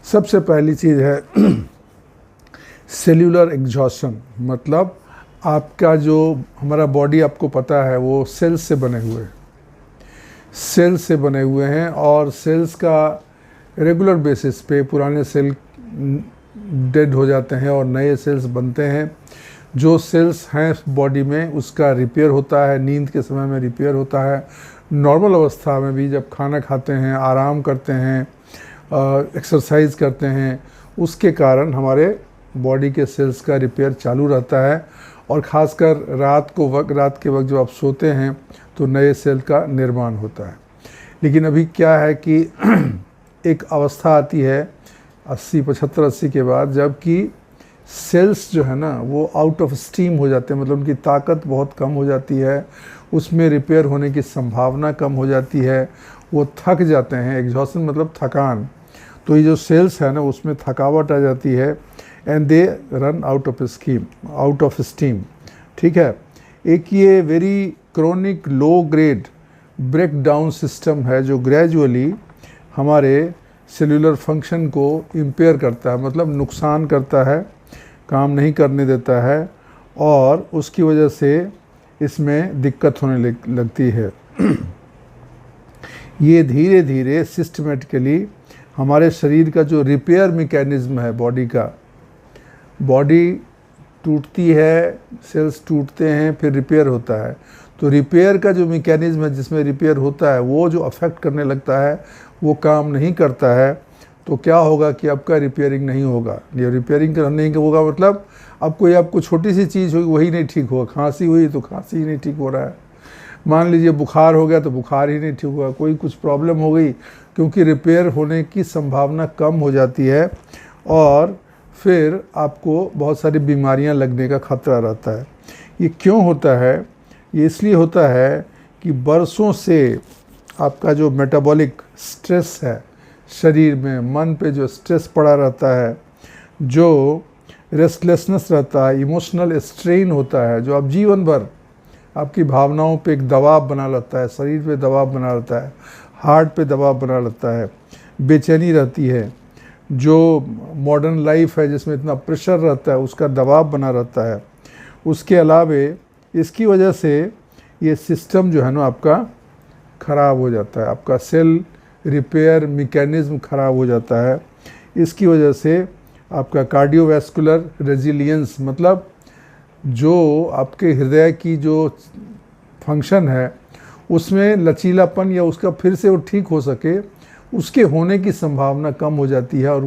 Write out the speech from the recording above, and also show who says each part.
Speaker 1: सबसे पहली चीज़ है सेल्यूलर एग्जॉशन, मतलब आपका जो हमारा बॉडी आपको पता है वो सेल्स से बने हुए हैं, सेल्स से बने हुए हैं और सेल्स का रेगुलर बेसिस पे पुराने सेल डेड हो जाते हैं और नए सेल्स बनते हैं। जो सेल्स हैं बॉडी में उसका रिपेयर होता है, नींद के समय में रिपेयर होता है, नॉर्मल अवस्था में भी जब खाना खाते हैं, आराम करते हैं, एक्सरसाइज करते हैं, उसके कारण हमारे बॉडी के सेल्स का रिपेयर चालू रहता है। और ख़ासकर रात के वक्त जब आप सोते हैं तो नए सेल का निर्माण होता है। लेकिन अभी क्या है कि एक अवस्था आती है 75-80 के बाद, जबकि सेल्स जो है ना वो आउट ऑफ स्टीम हो जाते हैं, मतलब उनकी ताकत बहुत कम हो जाती है, उसमें रिपेयर होने की संभावना कम हो जाती है, वो थक जाते हैं। एग्जॉशन मतलब थकान। तो ये जो सेल्स है ना उसमें थकावट आ जाती है and they run out of steam. ठीक है। एक ये very chronic low grade breakdown system है जो ग्रेजुअली हमारे सेल्यूलर फंक्शन को इम्पेयर करता है, मतलब नुकसान करता है, काम नहीं करने देता है और उसकी वजह से इसमें दिक्कत होने लगती है। ये धीरे धीरे सिस्टमेटिकली हमारे शरीर का जो रिपेयर मैकेनिज्म है बॉडी टूटती है, सेल्स टूटते हैं, फिर रिपेयर होता है। तो रिपेयर का जो मैकेनिज्म है जिसमें रिपेयर होता है वो जो अफेक्ट करने लगता है, वो काम नहीं करता है, तो क्या होगा कि आपका रिपेयरिंग नहीं होगा। ये रिपेयरिंग नहीं होगा मतलब आपको छोटी सी चीज़ होगी वही नहीं ठीक होगा। खांसी हुई तो खांसी ही नहीं ठीक हो रहा है, मान लीजिए बुखार हो गया तो बुखार ही नहीं ठीक हुआ, कोई कुछ प्रॉब्लम हो गई, क्योंकि रिपेयर होने की संभावना कम हो जाती है और फिर आपको बहुत सारी बीमारियां लगने का खतरा रहता है। ये क्यों होता है? ये इसलिए होता है कि बरसों से आपका जो मेटाबॉलिक स्ट्रेस है शरीर में, मन पे जो स्ट्रेस पड़ा रहता है, जो रेस्टलेसनेस रहता है, इमोशनल स्ट्रेन होता है, जो आप जीवन भर आपकी भावनाओं पे एक दबाव बना लेता है, शरीर पे दबाव बना लेता है, हार्ट पे दबाव बना लेता है, बेचैनी रहती है, जो मॉडर्न लाइफ है जिसमें इतना प्रेशर रहता है उसका दबाव बना रहता है। उसके अलावे इसकी वजह से ये सिस्टम जो है ना आपका ख़राब हो जाता है, आपका सेल रिपेयर मैकेनिज्म ख़राब हो जाता है। इसकी वजह से आपका कार्डियोवैस्कुलर रेजिलियंस, मतलब जो आपके हृदय की जो फंक्शन है उसमें लचीलापन या उसका फिर से वो ठीक हो सके, उसके होने की संभावना कम हो जाती है और वो